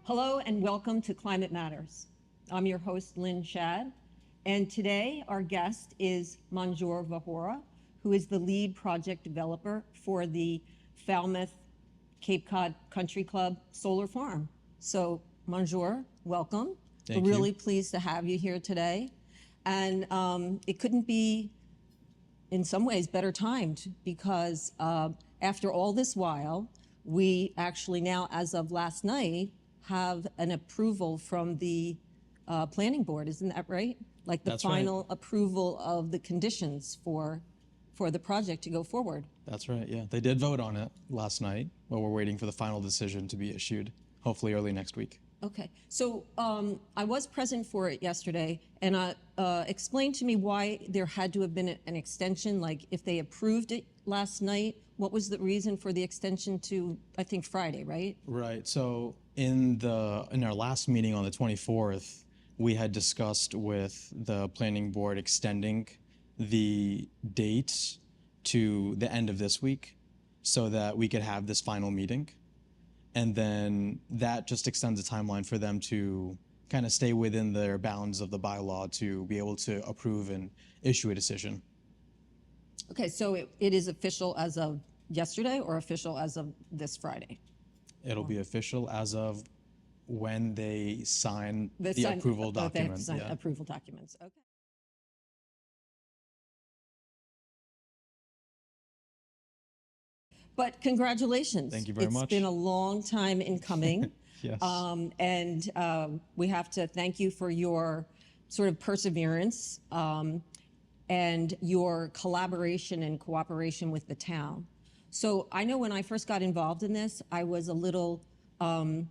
Hello and welcome to Climate Matters. I'm your host, Lynn Shad, and today our guest is Manjoor Vahora, who is the lead project developer for the Falmouth Cape Cod Country Club solar farm. So Manjoor, welcome. Thank We're really you. pleased to have you here today. And it couldn't be, in some ways, better timed because after all this while, we actually now, as of last night, have an approval from the planning board. Isn't that right? Like the That's final right. approval of the conditions for the project to go forward. That's right, yeah. They did vote on it last night, but we're waiting for the final decision to be issued, hopefully early next week. Okay, so I was present for it yesterday, and explain to me why there had to have been an extension. Like, if they approved it last night, what was the reason for the extension to, I think, Friday, right? Right, so in our last meeting on the 24th, we had discussed with the planning board extending the date to the end of this week so that we could have this final meeting. And then that just extends the timeline for them to kind of stay within their bounds of the bylaw to be able to approve and issue a decision. Okay, so it is official as of yesterday or official as of this Friday? It'll be official as of when they sign the They have approval to document. sign Yeah. approval documents, okay. But congratulations. Thank you very much. It's been a long time in coming. Yes. We have to thank you for your sort of perseverance and your collaboration and cooperation with the town. So I know when I first got involved in this, I was a little, I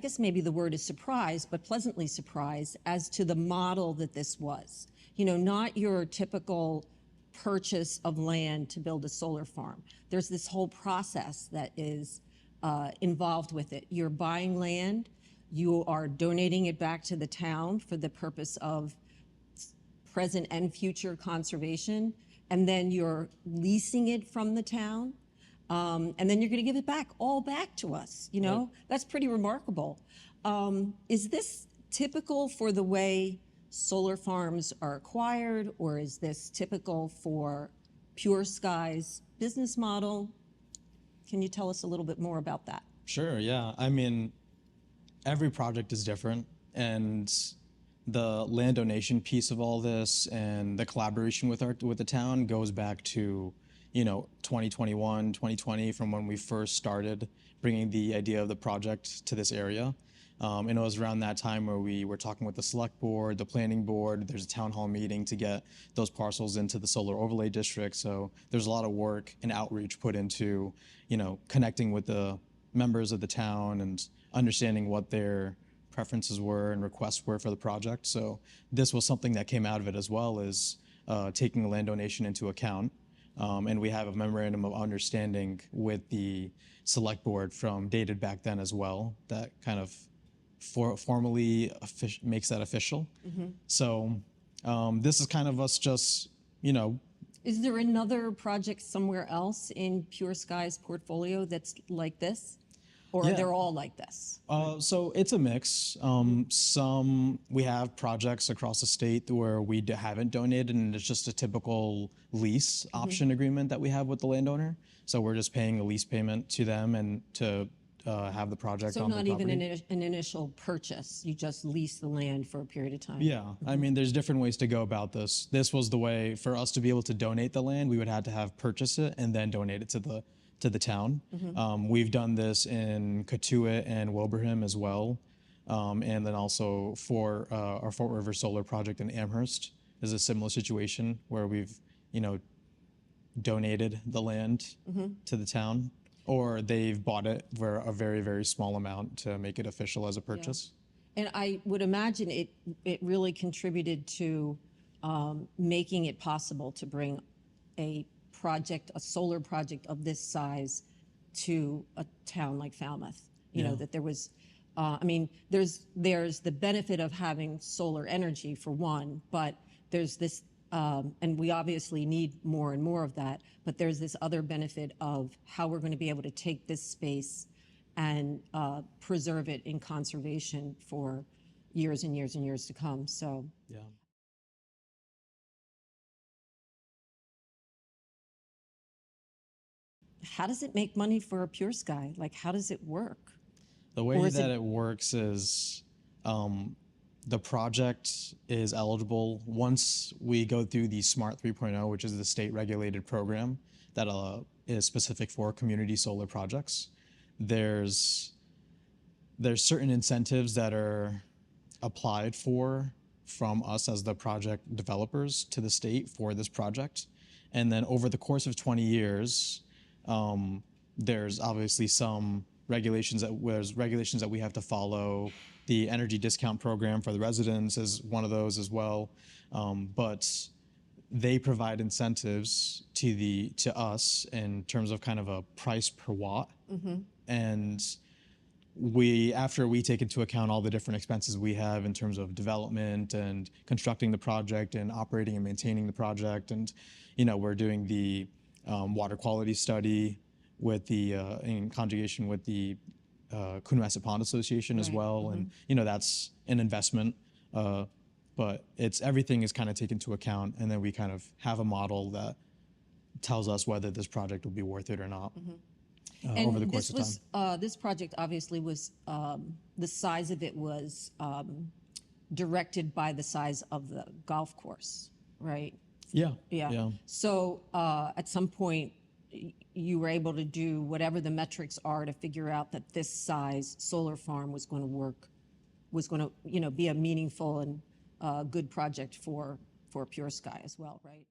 guess maybe the word is surprised, but pleasantly surprised as to the model that this was. You know, not your typical purchase of land to build a solar farm. There's this whole process that is involved with it. You're buying land, you are donating it back to the town for the purpose of present and future conservation, and then you're leasing it from the town, and then you're going to give it back, all back to us. You know, that's pretty remarkable. Is this typical for the way solar farms are acquired, or is this typical for PureSky's business model? Can you tell us a little bit more about that? Sure, yeah. I mean, every project is different, and the land donation piece of all this and the collaboration with the town goes back to, 2021, 2020, from when we first started bringing the idea of the project to this area. And it was around that time where we were talking with the select board, the planning board. There's a town hall meeting to get those parcels into the solar overlay district. So there's a lot of work and outreach put into, connecting with the members of the town and understanding what their preferences were and requests were for the project. So this was something that came out of it as well, as taking a land donation into account. And we have a memorandum of understanding with the select board from dated back then as well that kind of formally makes that official. Mm-hmm. So this is kind of us just, Is there another project somewhere else in PureSky's portfolio that's like this? Or Yeah. they're all like this? So it's a mix. Some we have projects across the state where we haven't donated, and it's just a typical lease option agreement that we have with the landowner. So we're just paying a lease payment to them and to have the project So on not the even property. an initial purchase, you just lease the land for a period of time? Yeah, I mean, there's different ways to go about this. This was the way for us to be able to donate the land. We would have to have purchased it and then donate it to the town. We've done this in Katuitt and Wilbraham as well, and then also for our Fort River Solar project in Amherst is a similar situation where we've donated the land to the town, or they've bought it for a very, very small amount to make it official as a purchase. And I would imagine it really contributed to making it possible to bring a solar project of this size to a town like Falmouth. You know, that there was, there's the benefit of having solar energy for one, but there's this, and we obviously need more and more of that, but there's this other benefit of how we're going to be able to take this space and preserve it in conservation for years and years and years to come. So Yeah. how does it make money for a PureSky? Like, how does it work? The Or way is that it- it works is the project is eligible once we go through the Smart 3.0, which is the state regulated program that is specific for community solar projects. There's certain incentives that are applied for from us as the project developers to the state for this project. And then over the course of 20 years, there's obviously some regulations that we have to follow. The energy discount program for the residents is one of those as well. But they provide incentives to us in terms of kind of a price per watt. And after we take into account all the different expenses we have in terms of development and constructing the project and operating and maintaining the project, and we're doing the water quality study with the in conjugation with the Coonamessett Pond Association as Right. well, and that's an investment. But everything is kind of taken into account, and then we kind of have a model that tells us whether this project will be worth it or not. Over the course of time. This project obviously was, the size of it was directed by the size of the golf course, right? Yeah. Yeah. So at some point, you were able to do whatever the metrics are to figure out that this size solar farm was going to work, was going to, be a meaningful and good project for PureSky as well, right?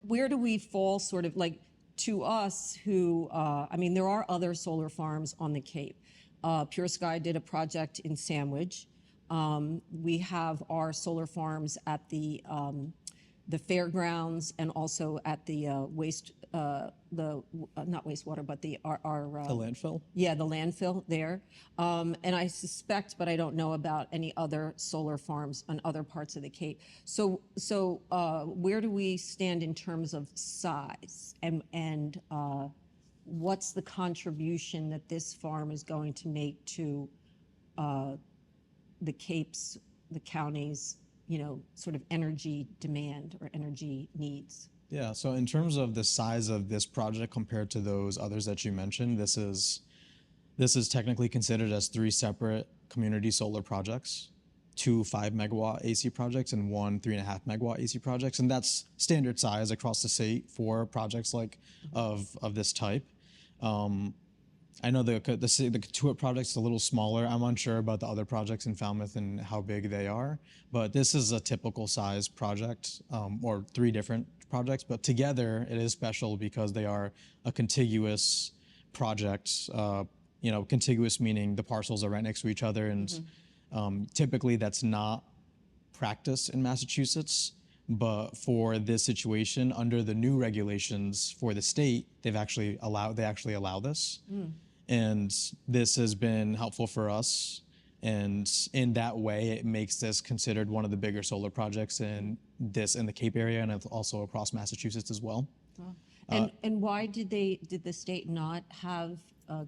Where do we fall sort of like to us who, I mean, there are other solar farms on the Cape. PureSky did a project in Sandwich. We have our solar farms at the fairgrounds and also at the not wastewater, but The landfill. yeah, the landfill there. And I suspect, but I don't know about any other solar farms on other parts of the Cape. So where do we stand in terms of size, and what's the contribution that this farm is going to make to the Cape's, the county's, sort of energy demand or energy needs? Yeah, so in terms of the size of this project compared to those others that you mentioned, this is technically considered as 3 separate community solar projects, 2 5-megawatt AC projects and 1 3.5-megawatt AC projects, and that's standard size across the state for projects like of this type. I know the Katuitt project's a little smaller. I'm unsure about the other projects in Falmouth and how big they are, but this is a typical size project, or 3 different projects, but together it is special because they are a contiguous project. Contiguous meaning the parcels are right next to each other, and typically that's not practice in Massachusetts. But for this situation, under the new regulations for the state, they actually allow this. And this has been helpful for us. And in that way, it makes this considered one of the bigger solar projects in the Cape area and also across Massachusetts as well. And why did the state not have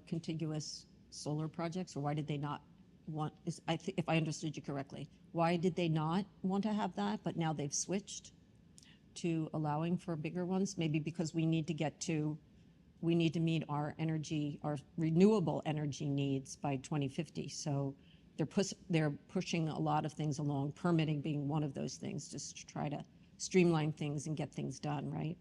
contiguous solar projects, or why did they not want, if I understood you correctly, why did they not want to have that, but now they've switched to allowing for bigger ones? Maybe because we need to meet our renewable energy needs by 2050. So they're pushing a lot of things along, permitting being one of those things, just to try to streamline things and get things done, right?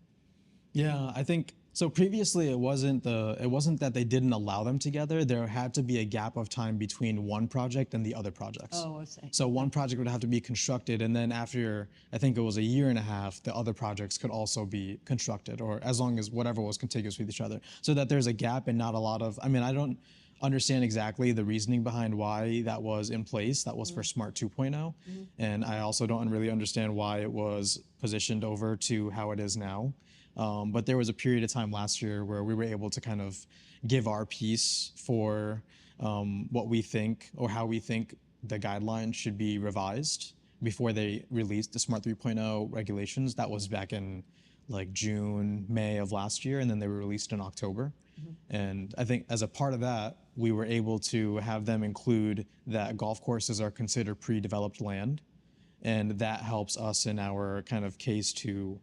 Yeah, I think so. Previously, it wasn't that they didn't allow them together. There had to be a gap of time between one project and the other projects. Oh, I see. So one project would have to be constructed, and then after, I think it was a year and a half, the other projects could also be constructed, or as long as whatever was contiguous with each other, so that there's a gap and not a lot of. I mean, I don't understand exactly the reasoning behind why that was in place. That was for Smart 2.0, and I also don't really understand why it was positioned over to how it is now. But there was a period of time last year where we were able to kind of give our piece for what we think or how we think the guidelines should be revised before they released the Smart 3.0 regulations. That was back in like June, May of last year, and then they were released in October. And I think as a part of that, we were able to have them include that golf courses are considered pre-developed land. And that helps us in our kind of case to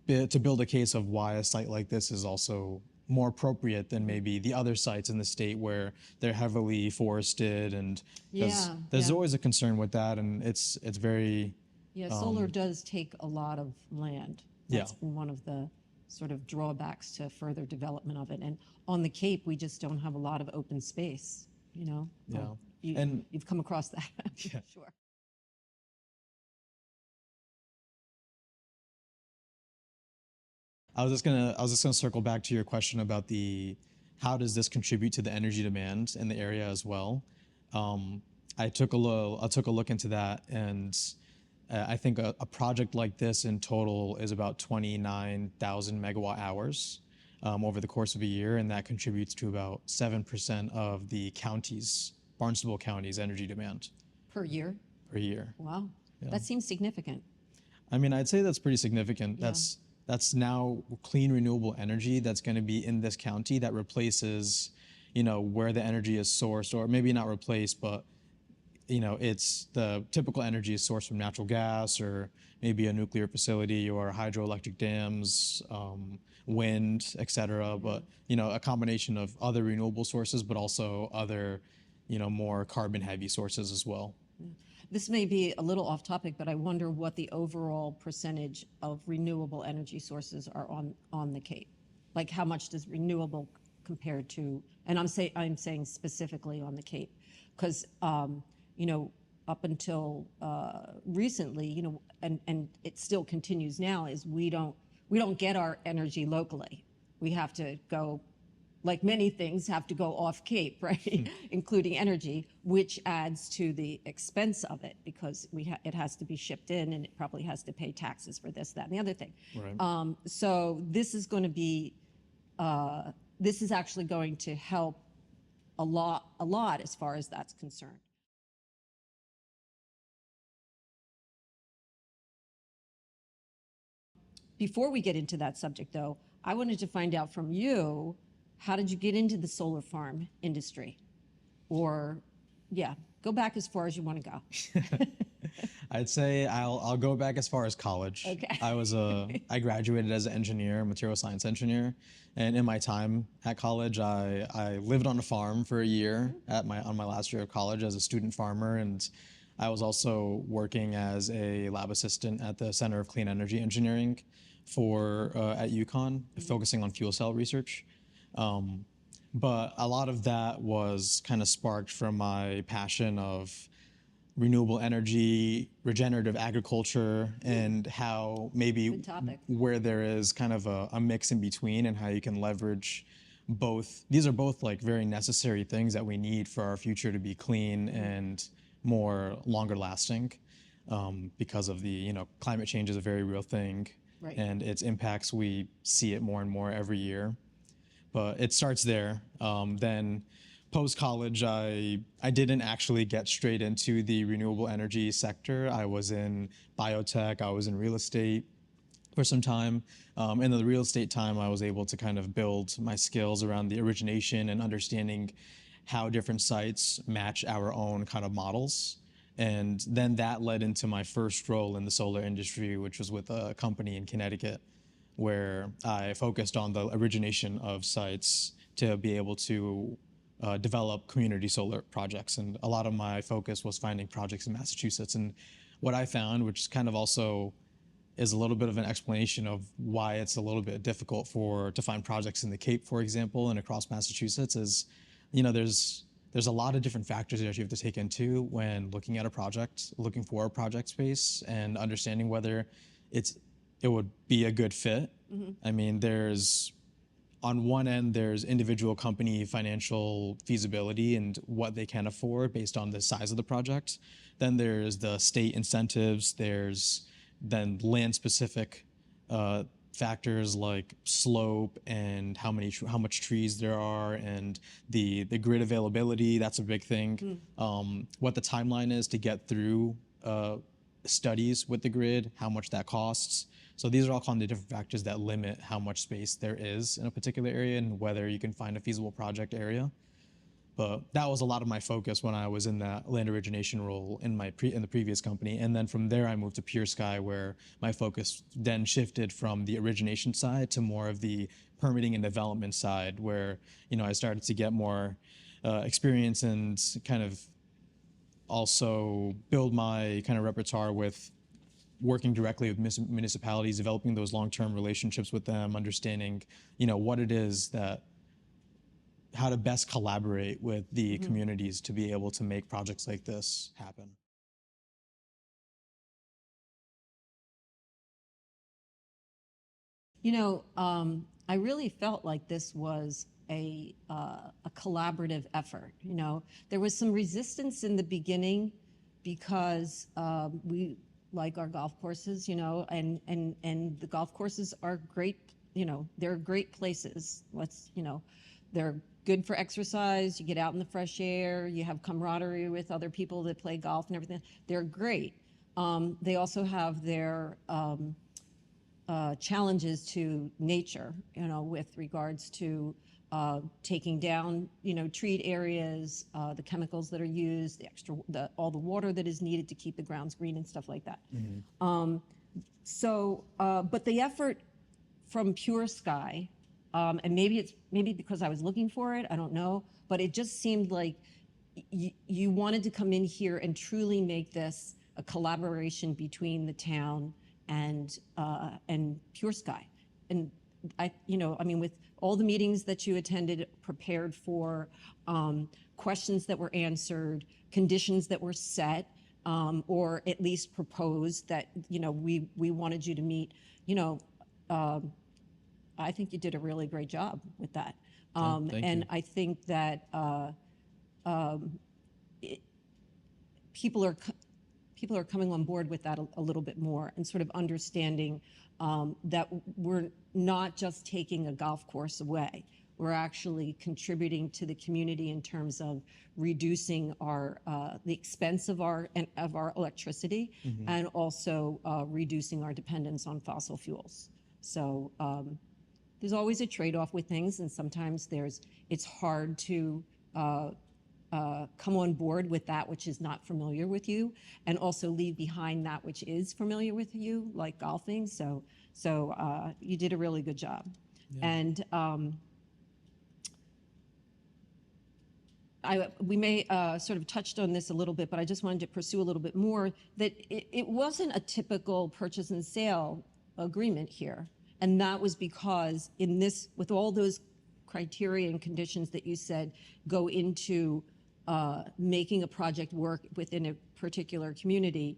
build a case of why a site like this is also more appropriate than maybe the other sites in the state where they're heavily forested, and there's Yeah. always a concern with that, and it's very Yeah, solar does take a lot of land. That's Yeah. been one of the sort of drawbacks to further development of it. And on the Cape, we just don't have a lot of open space, you know? Yeah. You've come across that. Yeah. Sure. I was just gonna circle back to your question about the how does this contribute to the energy demand in the area as well. Um, I took a look into that, and I think a project like this in total is about 29,000 megawatt hours over the course of a year, and that contributes to about 7% of the county's Barnstable County's energy demand Per year? per year. Wow. That seems significant. I mean, I'd say that's pretty significant. Yeah. That's now clean renewable energy that's going to be in this county that replaces, where the energy is sourced, or maybe not replace, but it's the typical energy is sourced from natural gas or maybe a nuclear facility or hydroelectric dams, wind, et cetera. But, a combination of other renewable sources, but also other, more carbon heavy sources as well. This may be a little off topic, but I wonder what the overall percentage of renewable energy sources are on the Cape. Like how much does renewable compare to, and I'm saying specifically on the Cape, because up until recently, and it still continues now, is we don't get our energy locally. We have to go, like many things, have to go off Cape, right? Including energy, which adds to the expense of it because it has to be shipped in, and it probably has to pay taxes for this, that, and the other thing. Right. So this is going to be, this is actually going to help a lot as far as that's concerned. Before we get into that subject, though, I wanted to find out from you, how did you get into the solar farm industry? Or, yeah, go back as far as you want to go. I'd say I'll go back as far as college. Okay. I graduated as an engineer, material science engineer, and in my time at college, I lived on a farm for a year on my last year of college as a student farmer, and I was also working as a lab assistant at the Center of Clean Energy Engineering at UConn, focusing on fuel cell research. But a lot of that was kind of sparked from my passion of renewable energy, regenerative agriculture, and how maybe Good topic. where there is kind of a mix in between, and how you can leverage both. These are both like very necessary things that we need for our future to be clean and more longer lasting, because of the, climate change is a very real thing. Right. And its impacts, we see it more and more every year. But it starts there. Then post-college, I didn't actually get straight into the renewable energy sector. I was in biotech, I was in real estate for some time. In the real estate time, I was able to kind of build my skills around the origination and understanding how different sites match our own kind of models. And then that led into my first role in the solar industry, which was with a company in Connecticut, where I focused on the origination of sites to be able to develop community solar projects. And a lot of my focus was finding projects in Massachusetts. And what I found, which kind of also is a little bit of an explanation of why it's a little bit difficult to find projects in the Cape, for example, and across Massachusetts, is there's a lot of different factors that you have to take into when looking at a project, looking for a project space, and understanding whether it would be a good fit. I mean, on one end, there's individual company financial feasibility and what they can afford based on the size of the project. Then there's the state incentives. There's then land-specific factors like slope and how much trees there are, and the grid availability. That's a big thing. What the timeline is to get through studies with the grid, how much that costs. So these are all kind of the different factors that limit how much space there is in a particular area and whether you can find a feasible project area. But that was a lot of my focus when I was in that land origination role in the previous company. And then from there, I moved to PureSky, where my focus then shifted from the origination side to more of the permitting and development side, where I started to get more experience and kind of also build my kind of repertoire with working directly with municipalities, developing those long-term relationships with them, understanding what it is that how to best collaborate with the communities to be able to make projects like this happen. I really felt like this was a collaborative effort. There was some resistance in the beginning because we like our golf courses, and the golf courses are great. They're great places. They're good for exercise. You get out in the fresh air. You have camaraderie with other people that play golf and everything. They're great. They also have their challenges to nature, with regards to taking down, treat areas, the chemicals that are used, all the water that is needed to keep the grounds green and stuff like that. But the effort from PureSky, and maybe because I was looking for it, I don't know, but it just seemed like you wanted to come in here and truly make this a collaboration between the town and PureSky. And with all the meetings that you attended, prepared for, questions that were answered, conditions that were set, or at least proposed that we wanted you to meet. I think you did a really great job with that. Thank and you. I think that people are coming on board with that a little bit more, and sort of understanding that we're not just taking a golf course away. We're actually contributing to the community in terms of reducing the expense of our electricity, and also reducing our dependence on fossil fuels. So there's always a trade-off with things, and sometimes it's hard to come on board with that which is not familiar with you, and also leave behind that which is familiar with you, like golfing. So you did a really good job. Yeah. And we may sort of touched on this a little bit, but I just wanted to pursue a little bit more that it wasn't a typical purchase and sale agreement here. And that was because with all those criteria and conditions that you said go into making a project work within a particular community,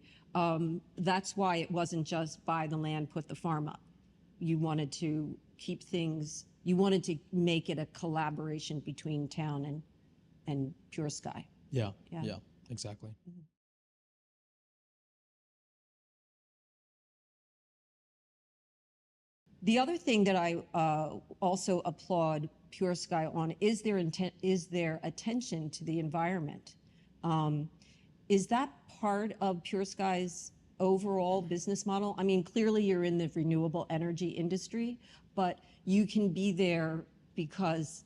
that's why it wasn't just buy the land, put the farm up. You wanted to you wanted to make it a collaboration between town and PureSky. Yeah, exactly. Mm-hmm. The other thing that I also applaud PureSky on is their attention to the environment. Is that part of PureSky's overall business model? I mean, clearly you're in the renewable energy industry, but you can be there because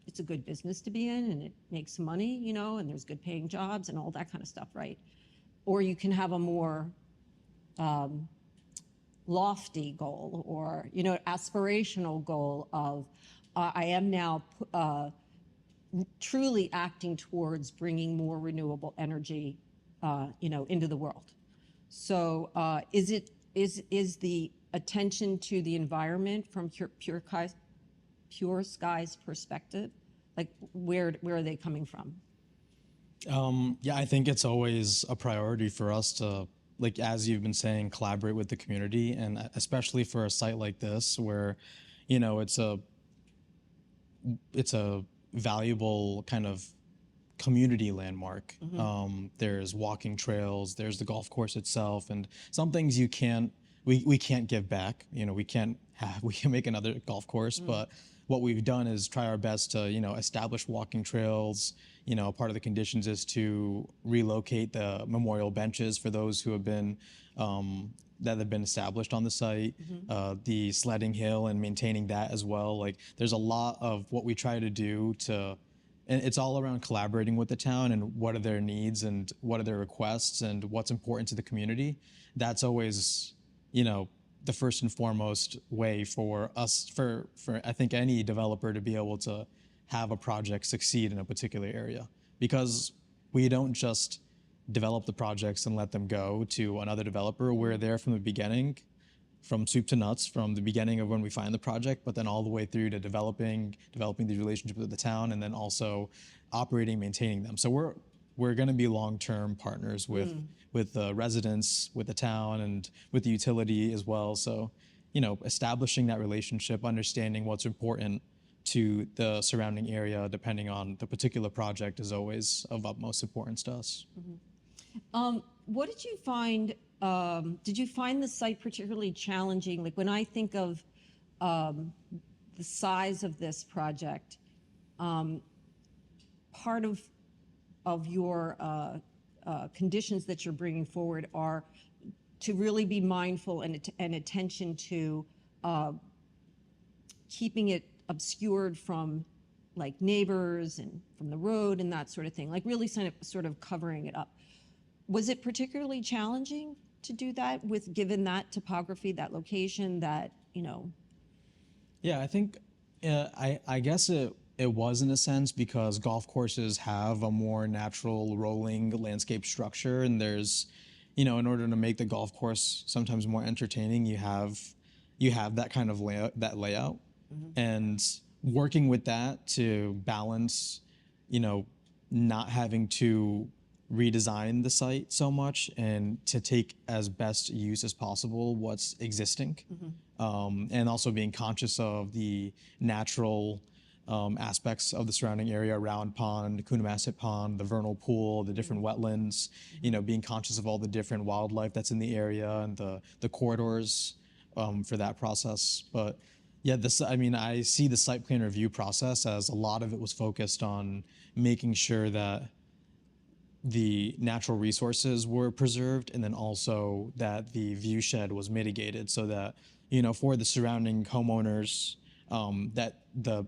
it's a good business to be in and it makes money, and there's good paying jobs and all that kind of stuff, right? Or you can have a more lofty goal, or aspirational goal of I am now truly acting towards bringing more renewable energy into the world. So is the attention to the environment from PureSky's perspective, like where are they coming from? Yeah, I think it's always a priority for us to, like, as you've been saying, collaborate with the community, and especially for a site like this where, it's a valuable kind of community landmark. There's walking trails, there's the golf course itself, and some things you can't, we can't give back. We can make another golf course, but what we've done is try our best to establish walking trails. Part of the conditions is to relocate the memorial benches for those who have been that have been established on the site. The sledding hill and maintaining that as well. Like there's a lot of what we try to do to. And it's all around collaborating with the town and what are their needs and what are their requests and what's important to the community. That's always, the first and foremost way for us, for I think any developer to be able to have a project succeed in a particular area. Because we don't just develop the projects and let them go to another developer. We're there from the beginning, from soup to nuts, from the beginning of when we find the project, but then all the way through to developing these relationships with the town, and then also operating, maintaining them. So we're going to be long-term partners with the residents, with the town, and with the utility as well. So, establishing that relationship, understanding what's important to the surrounding area, depending on the particular project, is always of utmost importance to us. What did you find? Did you find the site particularly challenging? Like when I think of the size of this project, part of your conditions that you're bringing forward are to really be mindful and attention to keeping it obscured from like neighbors and from the road and that sort of thing, like really sort of covering it up. Was it particularly challenging to do that given that topography, that location, that, Yeah, I think I guess it was in a sense because golf courses have a more natural rolling landscape structure, and there's, in order to make the golf course sometimes more entertaining, you have that kind of layout, and working with that to balance, not having to redesign the site so much and to take as best use as possible what's existing, and also being conscious of the natural aspects of the surrounding area, Round Pond, Coonamessett Pond, the vernal pool, the different wetlands, being conscious of all the different wildlife that's in the area and the corridors for that process. But yeah, I see the site plan review process as a lot of it was focused on making sure that the natural resources were preserved, and then also that the view shed was mitigated so that, for the surrounding homeowners, that a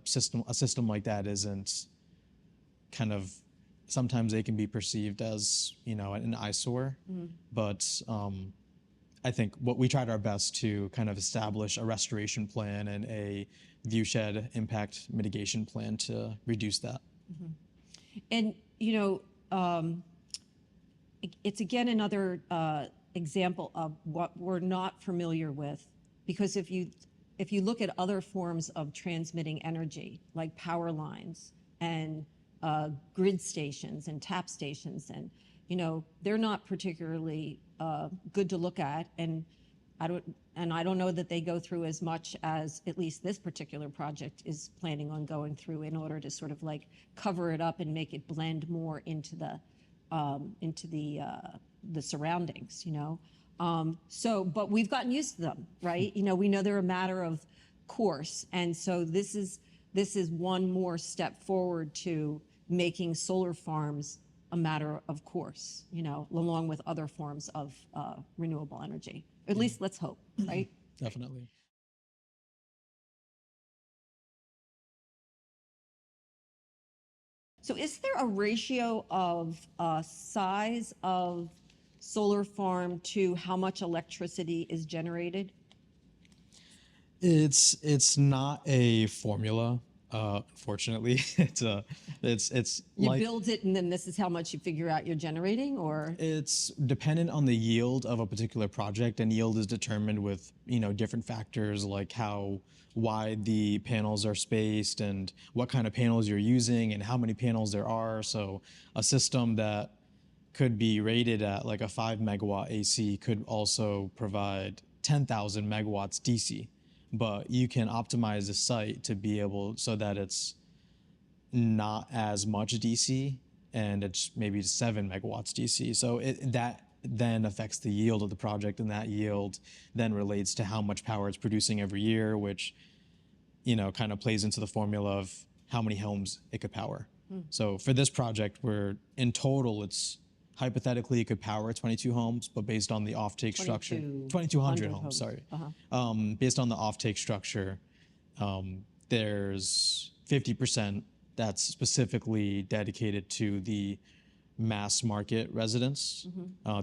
system like that isn't kind of, sometimes they can be perceived as, an eyesore. But I think what we tried our best to kind of establish a restoration plan and a view shed impact mitigation plan to reduce that. and, it's again another example of what we're not familiar with, because if you look at other forms of transmitting energy, like power lines and grid stations and tap stations, and they're not particularly good to look at, and I don't know that they go through as much as at least this particular project is planning on going through in order to sort of like cover it up and make it blend more into the surroundings, but we've gotten used to them, right? We know they're a matter of course, and so this is one more step forward to making solar farms a matter of course, along with other forms of renewable energy. At least let's hope, right? Definitely. So is there a ratio of size of solar farm to how much electricity is generated? It's not a formula, unfortunately. It's You like, build it and then this is how much you figure out you're generating, or? it's dependent on the yield of a particular project, and yield is determined with, different factors like how wide the panels are spaced and what kind of panels you're using and how many panels there are. So a system that could be rated at like a 5 megawatt AC could also provide 10,000 megawatts DC. But you can optimize the site to be able so that it's not as much DC and it's maybe 7 megawatts DC. So that then affects the yield of the project, and that yield then relates to how much power it's producing every year, which kind of plays into the formula of how many homes it could power. So for this project, we're in total, it's hypothetically it could power 22 homes, but based on the offtake structure, 2,200 homes. Sorry, based on the offtake structure, there's 50% that's specifically dedicated to the mass market residents.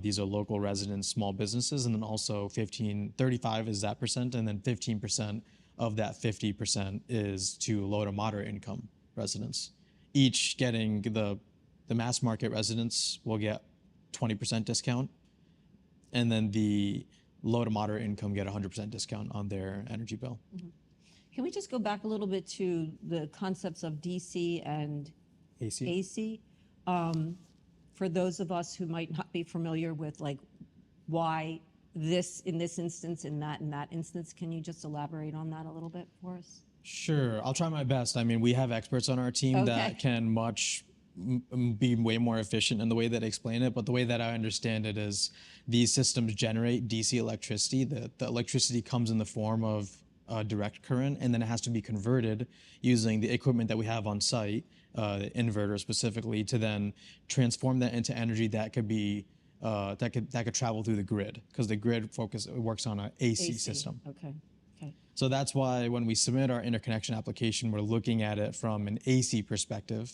These are local residents, small businesses, and then also 35 is that percent, and then 15% of that 50% is to low to moderate income residents. Each getting the mass market residents will get 20% discount, and then the low to moderate income get 100% discount on their energy bill. Can we just go back a little bit to the concepts of DC and AC? For those of us who might not be familiar with like why this in this instance, in that instance, can you just elaborate on that a little bit for us? Sure, I'll try my best. I mean, we have experts on our team that can be way more efficient in the way that I explain it, but the way that I understand it is these systems generate DC electricity. The electricity comes in the form of direct current, and then it has to be converted using the equipment that we have on site, the inverter specifically, to then transform that into energy that could be that could travel through the grid, because the grid works on an AC system. Okay. So that's why when we submit our interconnection application, we're looking at it from an AC perspective.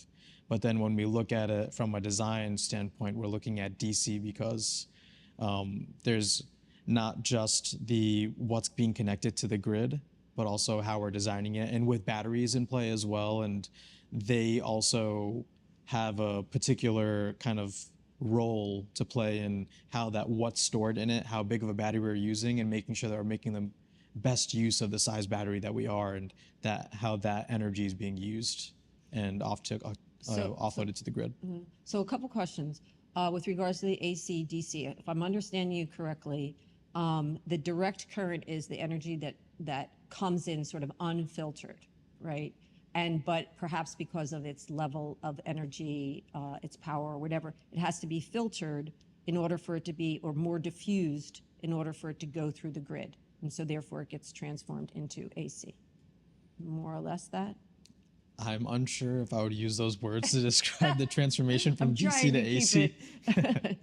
But then when we look at it from a design standpoint, we're looking at DC, because there's not just what's being connected to the grid, but also how we're designing it, and with batteries in play as well. And they also have a particular kind of role to play in what's stored in it, how big of a battery we're using, and making sure that we're making the best use of the size battery that we are, and how that energy is being used and offloaded to the grid. So a couple questions with regards to the AC, DC. If I'm understanding you correctly, the direct current is the energy that comes in sort of unfiltered, right? But perhaps because of its level of energy, its power or whatever, it has to be filtered in order for it to be, or more diffused in order for it to go through the grid. And so therefore it gets transformed into AC. More or less that? I'm unsure if I would use those words to describe the transformation from DC to AC.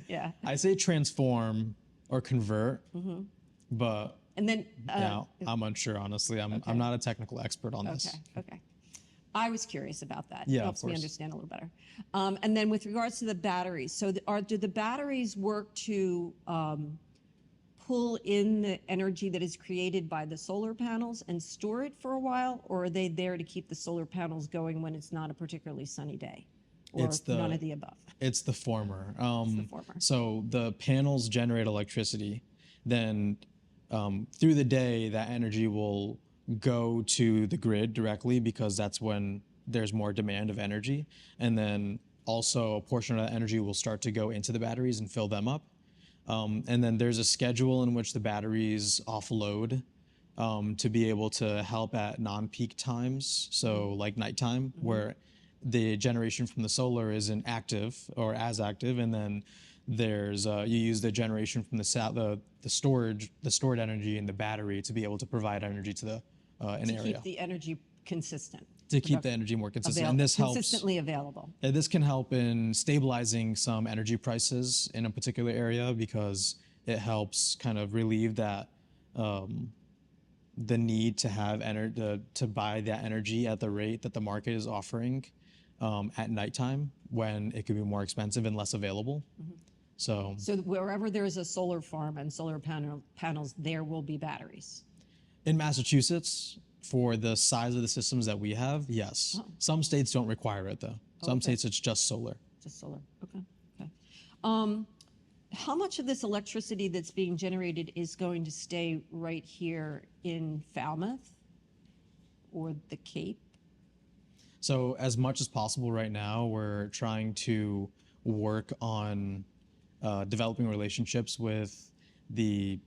Yeah. I say transform or convert, but and then I'm unsure, honestly. I'm not a technical expert on this. Okay. I was curious about that. Yeah, it helps me understand a little better. And then with regards to the batteries, so do the batteries work to pull in the energy that is created by the solar panels and store it for a while, or are they there to keep the solar panels going when it's not a particularly sunny day? Or none of the above? It's the former. It's the former. So the panels generate electricity. Then through the day, that energy will go to the grid directly, because that's when there's more demand of energy. And then also a portion of that energy will start to go into the batteries and fill them up. And then there's a schedule in which the batteries offload to be able to help at non-peak times, so like nighttime, where the generation from the solar isn't active or as active, and then there's you use the generation from the stored energy in the battery to be able to provide energy to the an area. To keep the energy consistent. To keep the energy more consistent, and this helps consistently available. This can help in stabilizing some energy prices in a particular area, because it helps kind of relieve that the need to have to buy that energy at the rate that the market is offering at nighttime, when it could be more expensive and less available. So wherever there's a solar farm and solar panels, there will be batteries. In Massachusetts, for the size of the systems that we have, yes. Some states don't require it, though. Some states it's just solar. Just solar. Okay. How much of this electricity that's being generated is going to stay right here in Falmouth or the Cape? So as much as possible right now, we're trying to work on developing relationships with the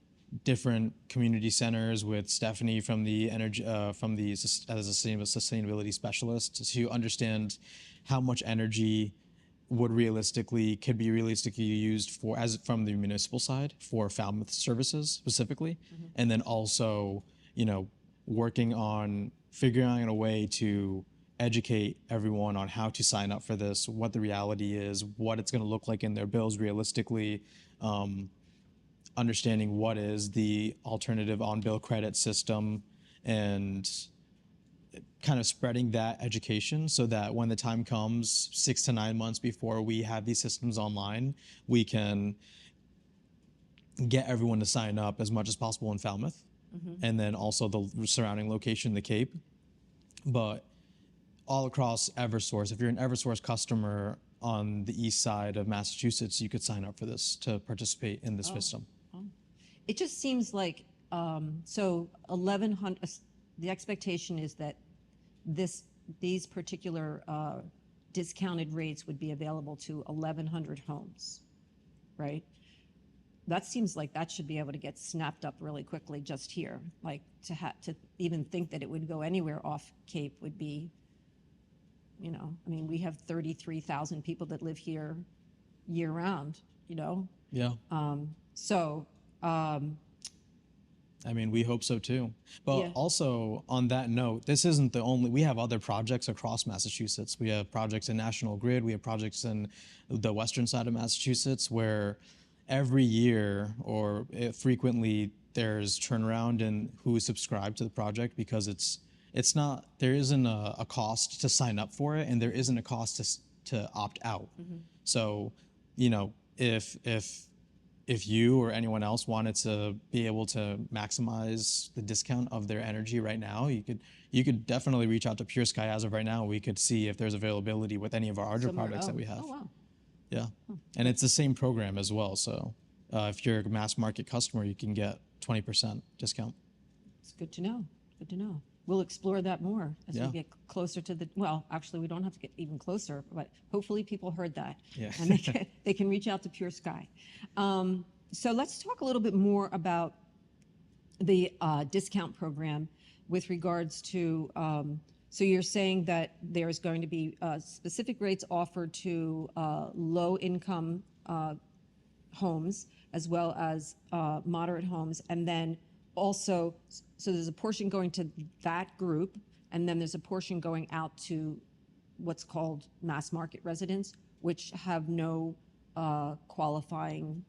different community centers, with Stephanie from the energy as a sustainability specialist, to understand how much energy could be realistically used for as from the municipal side for Falmouth services specifically, and then also, working on figuring out a way to educate everyone on how to sign up for this, what the reality is, what it's going to look like in their bills realistically, understanding what is the alternative on-bill credit system, and kind of spreading that education so that when the time comes 6 to 9 months before we have these systems online, we can get everyone to sign up as much as possible in Falmouth, and then also the surrounding location, the Cape. But all across Eversource, if you're an Eversource customer on the east side of Massachusetts, you could sign up for this to participate in the system. It just seems like, so 1,100, the expectation is that these particular discounted rates would be available to 1,100 homes, right? That seems like that should be able to get snapped up really quickly just here. Like to even think that it would go anywhere off Cape would be, I mean, we have 33,000 people that live here year round, Yeah. I mean, we hope so too. But Yeah. also on that note, this isn't the only, we have other projects across Massachusetts. We have projects in National Grid. We have projects in the western side of Massachusetts where every year or frequently there's turnaround in who subscribe to the project, because there isn't a cost to sign up for it, and there isn't a cost to opt out. So, if you or anyone else wanted to be able to maximize the discount of their energy right now, you could definitely reach out to PureSky. As of right now, we could see if there's availability with any of our other products that we have. Oh, wow. Yeah, and it's the same program as well. So if you're a mass market customer, you can get 20% discount. It's good to know. Good to know. We'll explore that more as Yeah. we get closer to well, actually, we don't have to get even closer, but hopefully people heard that. Yeah. And they can reach out to PureSky. So let's talk a little bit more about the discount program with regards to, so you're saying that there's going to be specific rates offered to low-income homes as well as moderate homes, and then also, so there's a portion going to that group, and then there's a portion going out to what's called mass market residents, which have no qualifying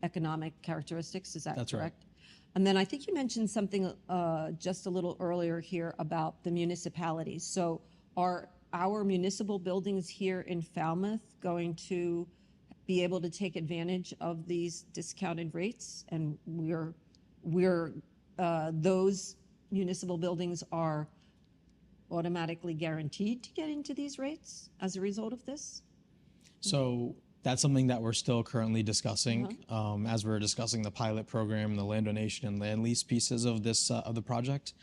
economic characteristics. Is that That's right. correct? And then I think you mentioned something just a little earlier here about the municipalities. So are our municipal buildings here in Falmouth going to be able to take advantage of these discounted rates? And those municipal buildings are automatically guaranteed to get into these rates as a result of this? So that's something that we're still currently discussing as we're discussing the pilot program, the land donation and land lease pieces of this of the project.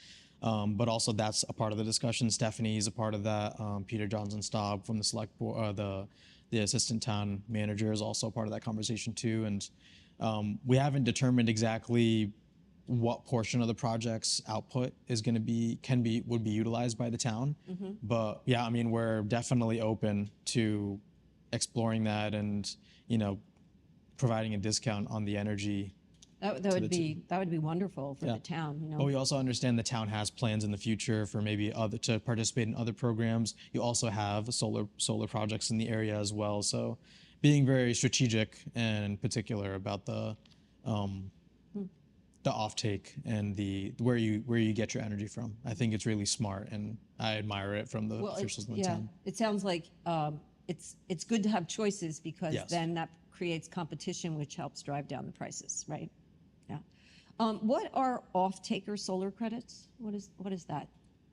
But also that's a part of the discussion. Stephanie is a part of that. Peter Johnson Staub from the select board, the assistant town manager, is also a part of that conversation too. And we haven't determined exactly what portion of the project's output is going to would be utilized by the town. But yeah, I mean, we're definitely open to exploring that and, providing a discount on the energy. That would be wonderful for the town, But we also understand the town has plans in the future for maybe to participate in other programs. You also have solar projects in the area as well. So being very strategic and particular about the offtake and where you get your energy from. I think it's really smart, and I admire it from the officials in the town. It sounds like it's good to have choices, because Yes. then that creates competition, which helps drive down the prices, right? Yeah. What are off-taker solar credits? What is that?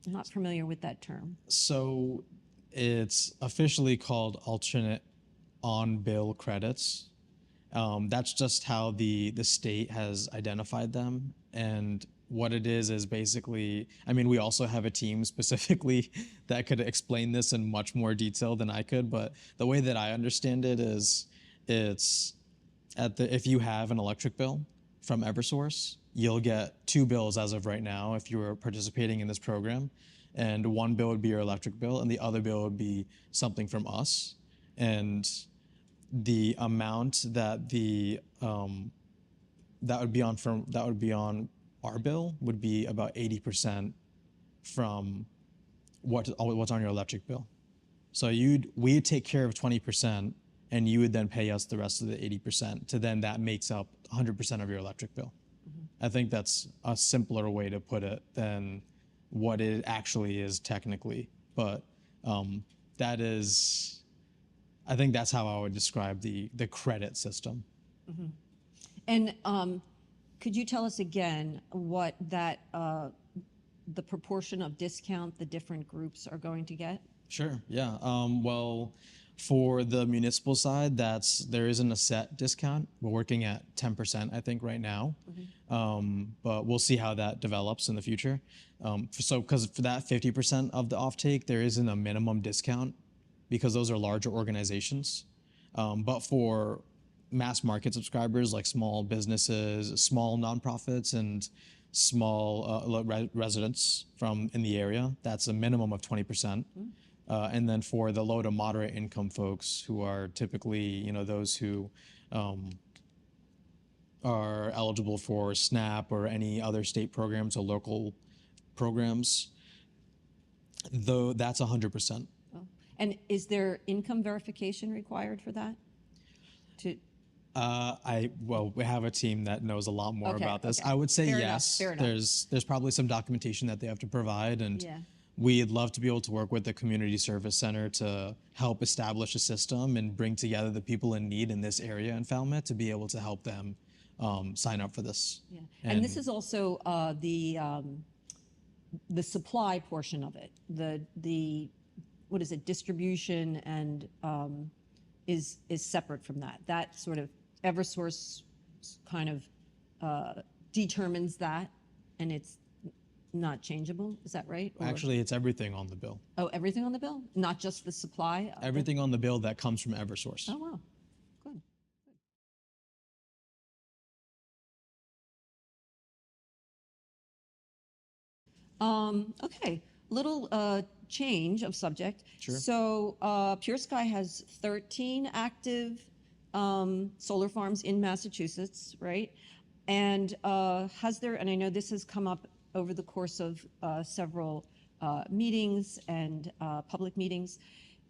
I'm not familiar with that term. So it's officially called alternate on-bill credits. That's just how the state has identified them. And what it is basically, I mean, we also have a team specifically that could explain this in much more detail than I could. But the way that I understand it is if you have an electric bill from Eversource, you'll get 2 bills as of right now if you were participating in this program. And one bill would be your electric bill, and the other bill would be something from us. and the amount that that would be on our bill would be about 80% from what's on your electric bill. So we'd take care of 20%, and you would then pay us the rest of the 80%. To then that makes up 100% of your electric bill. I think that's a simpler way to put it than what it actually is technically. But that is, I think that's how I would describe the credit system. And could you tell us again what that the proportion of discount the different groups are going to get? Sure. Yeah. Well, for the municipal side, there isn't a set discount. We're working at 10%, I think, right now. But we'll see how that develops in the future. Because for that 50% of the offtake, there isn't a minimum discount because those are larger organizations. But for mass market subscribers like small businesses, small nonprofits, and small residents in the area, that's a minimum of 20%. And then for the low to moderate income folks, who are typically, those who are eligible for SNAP or any other state programs or local programs, though, that's 100%. Oh. And is there income verification required for that? We have a team that knows a lot more about this. Okay. I would say Fair yes. Fair enough. There's probably some documentation that they have to provide, and Yeah. we'd love to be able to work with the community service center to help establish a system and bring together the people in need in this area in Falmouth to be able to help them sign up for this. Yeah. And this is also the supply portion of it. The what is it, distribution, and is separate from that. That sort of Eversource kind of determines that, and it's not changeable. Is that right? Or, Actually, it's everything on the bill. oh, everything on the bill, not just the supply. Everything on the bill that comes from Eversource. Oh wow, good. Okay, little change of subject. Sure. So PureSky has 13 active solar farms in Massachusetts, right? And and I know this has come up over the course of several meetings and public meetings,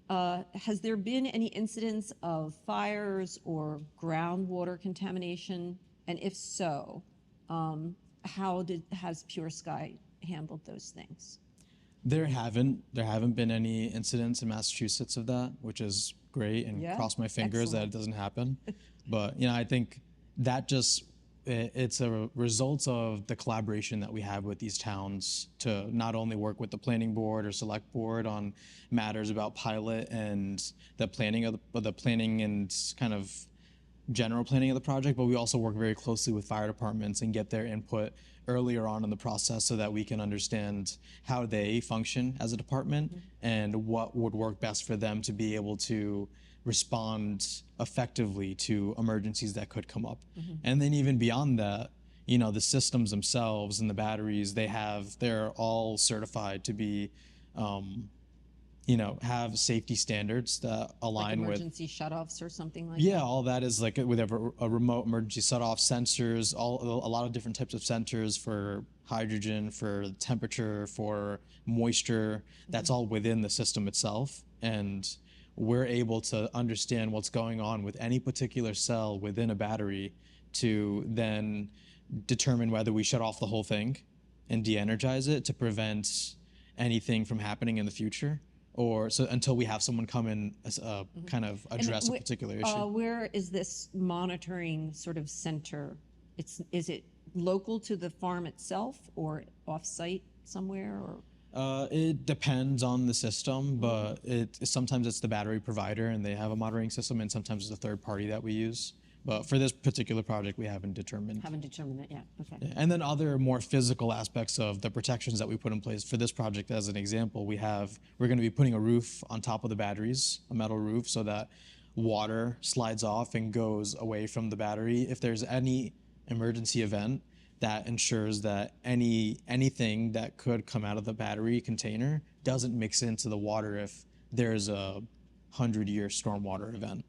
has there been any incidents of fires or groundwater contamination? And if so, how has PureSky handled those things? There haven't been any incidents in Massachusetts of that, which is great, and Yeah, cross my fingers that it doesn't happen. But I think that it's a result of the collaboration that we have with these towns to not only work with the planning board or select board on matters about pilot and the planning and kind of general planning of the project, but we also work very closely with fire departments and get their input earlier on in the process so that we can understand how they function as a department and what would work best for them to be able to respond effectively to emergencies that could come up. And then even beyond that, the systems themselves and the batteries they're all certified to be have safety standards that align like with emergency shutoffs or something like yeah, all that is like with a remote emergency shut-off sensors, a lot of different types of sensors for hydrogen, for temperature, for moisture. That's all within the system itself, and we're able to understand what's going on with any particular cell within a battery to then determine whether we shut off the whole thing and de-energize it to prevent anything from happening in the future. Or so until we have someone come in kind of address a particular issue. Where is this monitoring sort of center? Is it local to the farm itself or off-site somewhere? Or It depends on the system, but sometimes it's the battery provider and they have a monitoring system, and sometimes it's a third party that we use. But for this particular project, we haven't determined. Haven't determined that yet. Okay. Yeah. And then other more physical aspects of the protections that we put in place for this project, as an example, we're going to be putting a roof on top of the batteries, a metal roof, so that water slides off and goes away from the battery. If there's any emergency event, that ensures that anything that could come out of the battery container doesn't mix into the water if there's a 100-year stormwater event.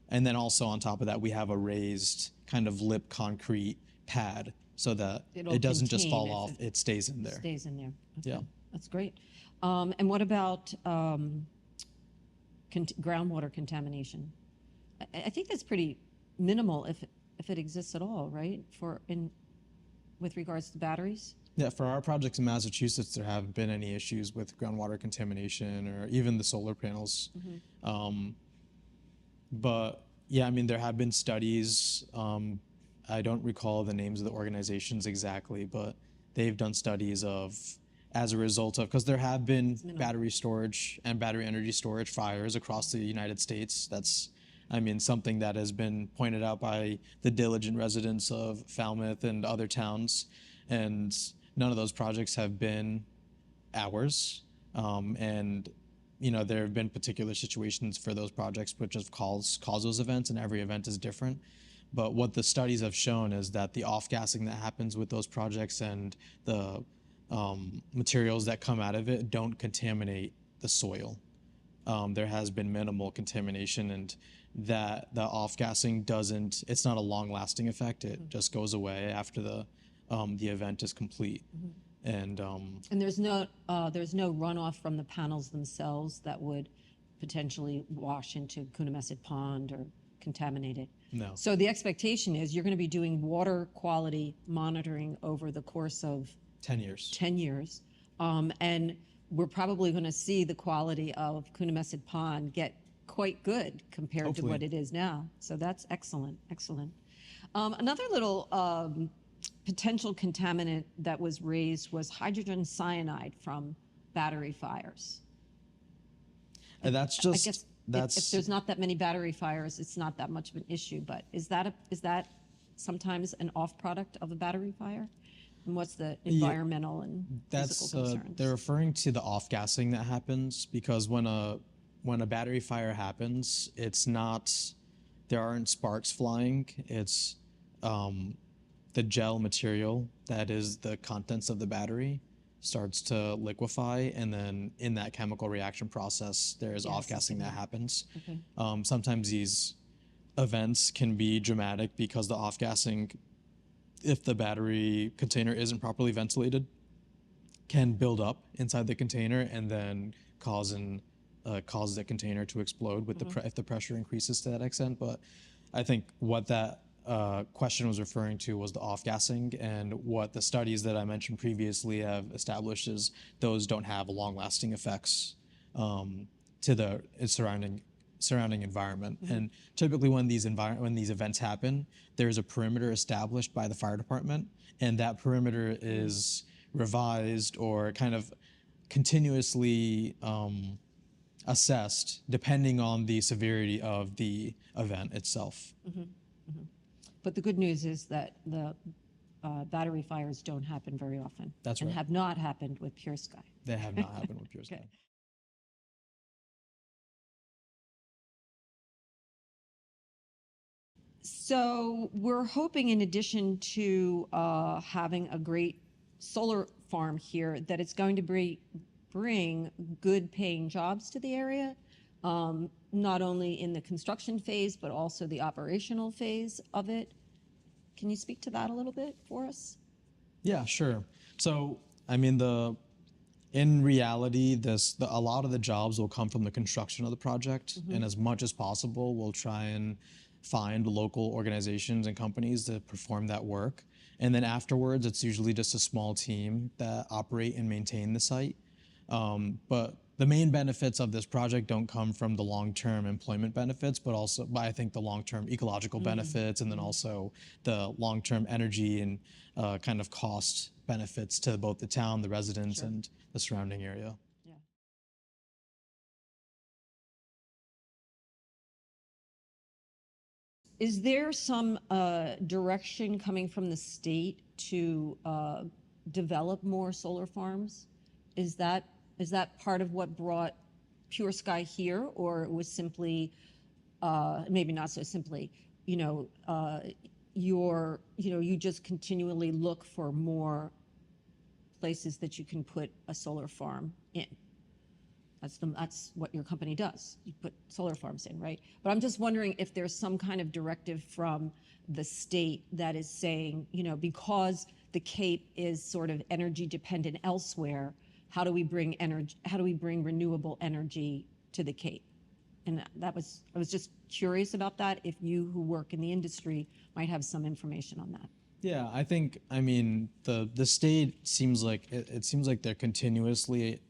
And then also on top of that, we have a raised kind of lip concrete pad so that It'll it doesn't just contain fall if off, it stays in there. Stays in there. Okay. Yeah. That's great. And what about groundwater contamination? I think that's pretty minimal if it exists at all, right? With regards to batteries? Yeah, for our projects in Massachusetts, there haven't been any issues with groundwater contamination or even the solar panels. But yeah, I mean, there have been studies. I don't recall the names of the organizations exactly, but they've done studies of, as a result of, because there have been battery storage and battery energy storage fires across the United States. That's, I mean, something that has been pointed out by the diligent residents of Falmouth and other towns. And none of those projects have been ours. And you know, there have been particular situations for those projects which have cause those events, and every event is different. But what the studies have shown is that the off-gassing that happens with those projects and the materials that come out of it don't contaminate the soil. There has been minimal contamination, and that the off-gassing doesn't, it's not a long-lasting effect. It just goes away after the event is complete. And there's no runoff from the panels themselves that would potentially wash into Coonamessett Pond or contaminate it. No. So the expectation is you're going to be doing water quality monitoring over the course of 10 years. 10 years. And we're probably going to see the quality of Coonamessett Pond get quite good compared Hopefully. to what it is now. So that's excellent, excellent. Another little potential contaminant that was raised was hydrogen cyanide from battery fires. And that's I just, guess that's, if there's not that many battery fires, it's not that much of an issue. But is that sometimes an off product of a battery fire? And what's the environmental and physical concerns? they're referring to the off-gassing that happens, because when a battery fire happens, it's not, there aren't sparks flying. It's the gel material that is the contents of the battery starts to liquefy, and then in that chemical reaction process, there is off-gassing that happens. Okay. Sometimes these events can be dramatic because the off-gassing, if the battery container isn't properly ventilated, can build up inside the container and then cause the container to explode with if the pressure increases to that extent. But I think what that question was referring to was the off-gassing, and what the studies that I mentioned previously have established is those don't have long-lasting effects to the surrounding environment. And typically when these events happen, there's a perimeter established by the fire department, and that perimeter is revised or kind of continuously assessed depending on the severity of the event itself. But the good news is that the battery fires don't happen very often. That's and right. have not happened with PureSky. They have not happened with PureSky. Okay. So we're hoping, in addition to having a great solar farm here, that it's going to bring good paying jobs to the area, not only in the construction phase, but also the operational phase of it. Can you speak to that a little bit for us? Yeah, sure. So, I mean, in reality, a lot of the jobs will come from the construction of the project, and as much as possible, we'll try and find local organizations and companies that perform that work. And then afterwards, it's usually just a small team that operate and maintain the site. But the main benefits of this project don't come from the long-term employment benefits, but also by, I think, the long-term ecological benefits, and then also the long-term energy and kind of cost benefits to both the town, the residents, and the surrounding area. Yeah. Is there some direction coming from the state to develop more solar farms? Is that part of what brought PureSky here, or it was simply, maybe not so simply, you just continually look for more places that you can put a solar farm in? That's what your company does. You put solar farms in, right? But I'm just wondering if there's some kind of directive from the state that is saying, because the Cape is sort of energy dependent elsewhere, how do we bring renewable energy to the Cape? And I was just curious about that, if you who work in the industry might have some information on that. Yeah, I mean, the state seems like it seems like they're continuously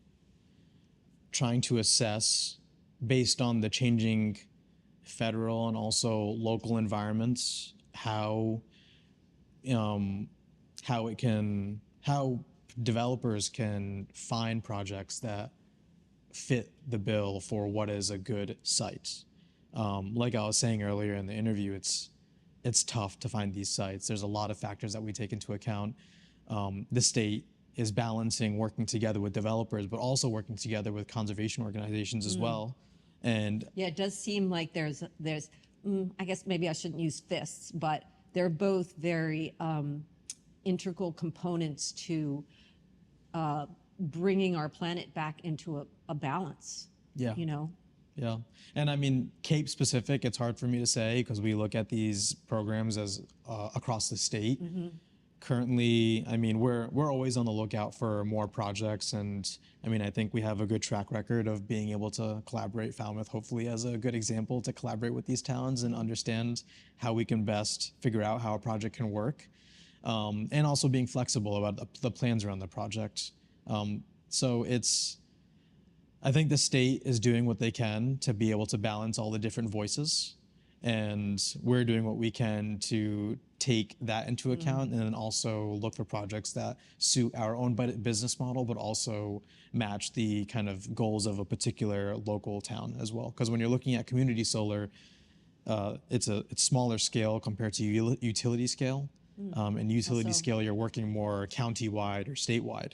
trying to assess, based on the changing federal and also local environments, um, how developers can find projects that fit the bill for what is a good site. Like I was saying earlier in the interview, it's tough to find these sites. There's a lot of factors that we take into account. The state is balancing working together with developers, but also working together with conservation organizations as well. And Yeah, it does seem like there's I guess maybe I shouldn't use fists, but they're both very integral components to bringing our planet back into a balance. yeah, You know, yeah. And I mean, Cape specific, it's hard for me to say because we look at these programs as across the state. Currently, I mean, we're always on the lookout for more projects, and I mean, I think we have a good track record of being able to collaborate. Falmouth, hopefully, as a good example to collaborate with these towns and understand how we can best figure out how a project can work, and also being flexible about the plans around the project. So I think the state is doing what they can to be able to balance all the different voices, and we're doing what we can to take that into account and then also look for projects that suit our own business model, but also match the kind of goals of a particular local town as well. Because when you're looking at community solar, it's smaller scale compared to utility scale. And utility Also- scale, you're working more county-wide or statewide.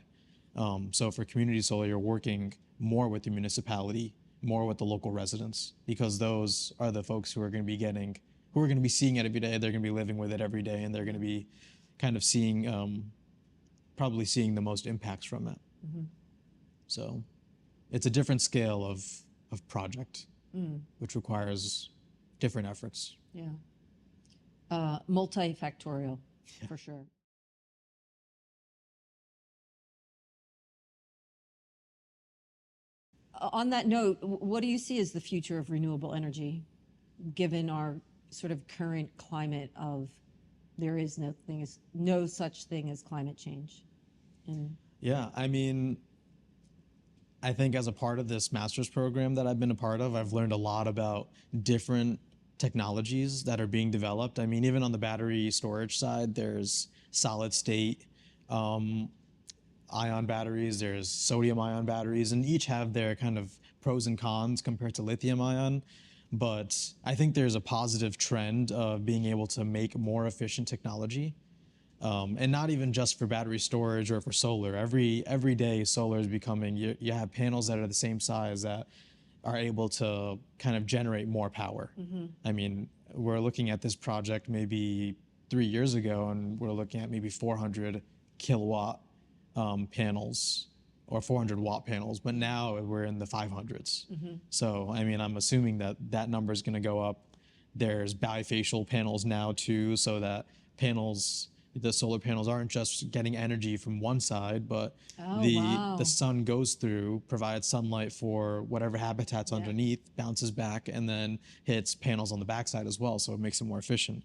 So for community solar, you're working more with the municipality, more with the local residents, because those are the folks who are going to be seeing it every day. They're going to be living with it every day, and they're going to be kind of probably seeing the most impacts from it. So it's a different scale of project, which requires different efforts. yeah, multifactorial, for sure. On that note, what do you see as the future of renewable energy, given our sort of current climate of there is no such thing as climate change? And Yeah, I mean, I think as a part of this master's program that I've been a part of, I've learned a lot about different technologies that are being developed. I mean, even on the battery storage side, there's solid state ion batteries, there's sodium ion batteries, and each have their kind of pros and cons compared to lithium ion. But I think there's a positive trend of being able to make more efficient technology. And not even just for battery storage or for solar. Every day, solar is becoming, you have panels that are the same size that are able to kind of generate more power. I mean, we're looking at this project maybe 3 years ago, and we're looking at maybe 400 kilowatt panels or 400 watt panels, but now we're in the 500s. So, I mean, I'm assuming that number is going to go up. There's bifacial panels now too, so that the solar panels aren't just getting energy from one side, but wow. the sun goes through, provides sunlight for whatever habitat's underneath, bounces back, and then hits panels on the backside as well, so it makes it more efficient.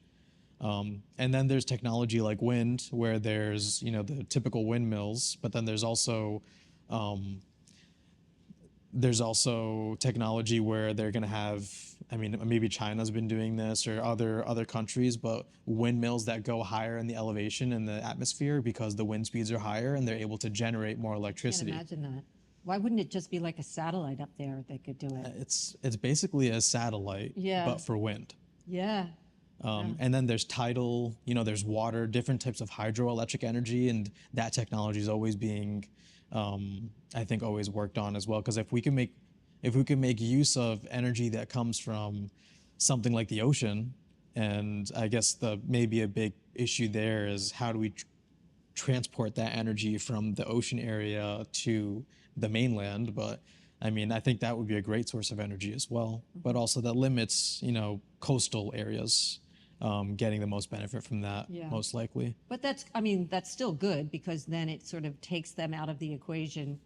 And then there's technology like wind, where there's the typical windmills, but then there's also technology where they're going to have, I mean, maybe China's been doing this or other countries, but windmills that go higher in the elevation in the atmosphere because the wind speeds are higher and they're able to generate more I can't electricity. imagine that. Why wouldn't it just be like a satellite up there that could do it? It's basically a satellite, but for wind. Yeah. And then there's tidal, there's water, different types of hydroelectric energy, and that technology is always being, I think, always worked on as well. Because if we can make use of energy that comes from something like the ocean, and I guess maybe a big issue there is how do we transport that energy from the ocean area to the mainland. But I mean, I think that would be a great source of energy as well. But also that limits, coastal areas getting the most benefit from that, Yeah. most likely. But that's still good because then it sort of takes them out of the equation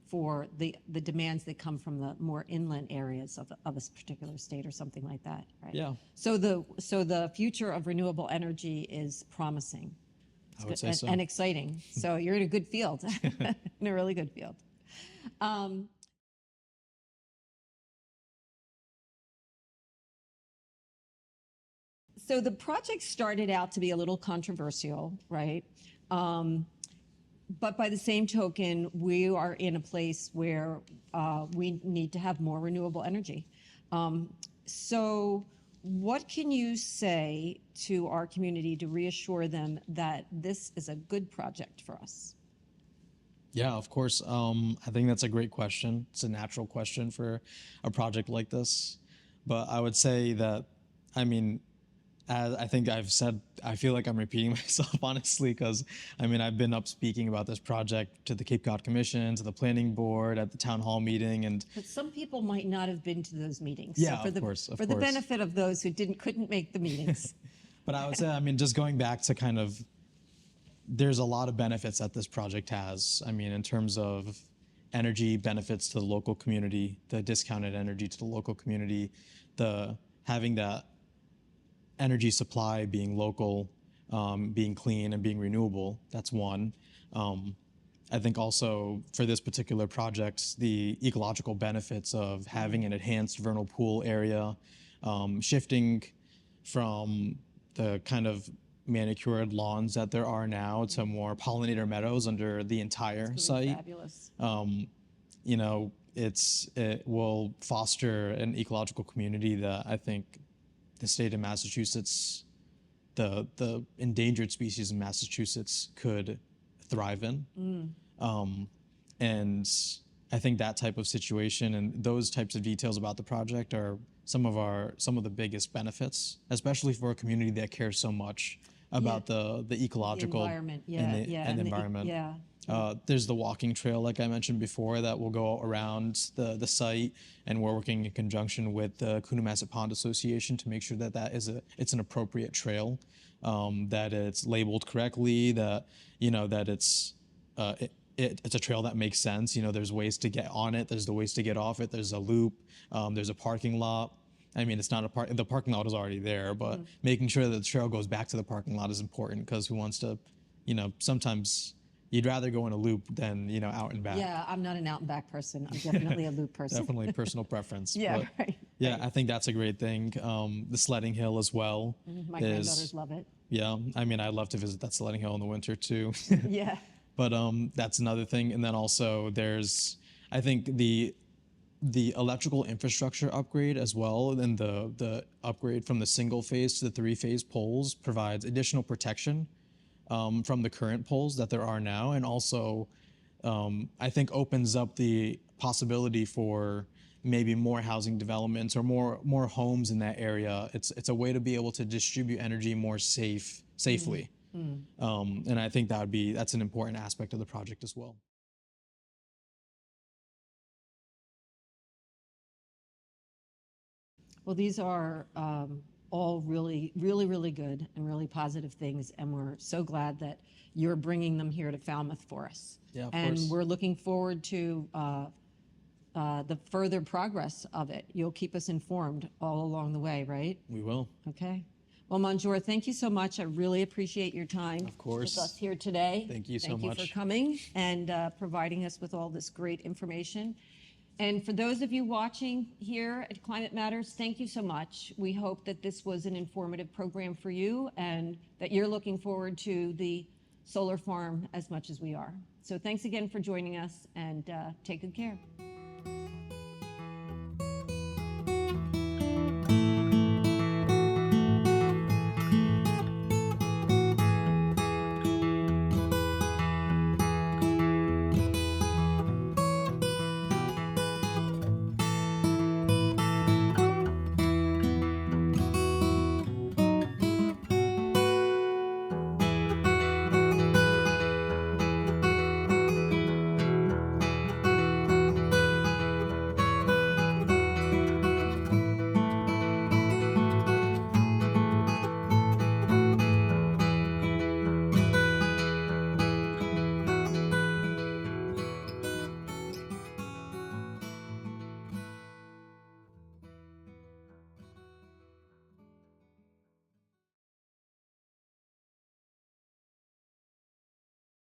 for the demands that come from the more inland areas of a particular state or something like that, right? Yeah. So the future of renewable energy is promising. I would say so. And exciting. So you're in a good field, in a really good field. So the project started out to be a little controversial, right? But by the same token, we are in a place where we need to have more renewable energy. So what can you say to our community to reassure them that this is a good project for us? Yeah, of course. I think that's a great question. It's a natural question for a project like this. But I would say that, I mean, as I think I've said, I feel like I'm repeating myself, honestly, because I've been up speaking about this project to the Cape Cod Commission, to the Planning Board, at the town hall meeting, and But some people might not have been to those meetings. Yeah, So of course, of for the course. benefit of those who couldn't make the meetings. but I would say, just going back to kind of, there's a lot of benefits that this project has. In terms of energy benefits to the local community, the discounted energy to the local community, the having that energy supply being local, being clean, and being renewable. That's one. I think also for this particular project, the ecological benefits of having an enhanced vernal pool area, shifting from the kind of manicured lawns that there are now to more pollinator meadows under the entire Really site. fabulous. It will foster an ecological community that I think the state of Massachusetts, the endangered species in Massachusetts could thrive in. And I think that type of situation and those types of details about the project are some of the biggest benefits, especially for a community that cares so much about the ecological environment, and the environment. There's the walking trail, like I mentioned before, that will go around the site, and we're working in conjunction with the Coonamessett Pond Association to make sure that it's an appropriate trail, that it's labeled correctly, that it's a trail that makes sense. There's ways to get on it, there's the ways to get off it, there's a loop, there's a parking lot. It's not the parking lot is already there, but making sure that the trail goes back to the parking lot is important, because who wants to, sometimes you'd rather go in a loop than, out and back. Yeah, I'm not an out and back person. I'm definitely a loop person. Definitely personal preference. Yeah, but right. Yeah, I think that's a great thing. The sledding hill as well. My granddaughters love it. Yeah, I'd love to visit that sledding hill in the winter too. Yeah. But that's another thing. And then also there's, I think the electrical infrastructure upgrade as well, and the upgrade from the single phase to the 3-phase poles provides additional protection from the current poles that there are now, and also I think opens up the possibility for maybe more housing developments or more homes in that area. It's a way to be able to distribute energy more safely. And I think that's an important aspect of the project as well. Well, these are all really, really, really good and really positive things, and we're so glad that you're bringing them here to Falmouth for us. Yeah, of and course. We're looking forward to the further progress of it. You'll keep us informed all along the way, right? We will. Okay. Well, Manjoor, thank you so much. I really appreciate your time Of course. with us here today. Thank you so much. Thank you for coming and providing us with all this great information. And for those of you watching here at Climate Matters, thank you so much. We hope that this was an informative program for you and that you're looking forward to the solar farm as much as we are. So thanks again for joining us, and take good care.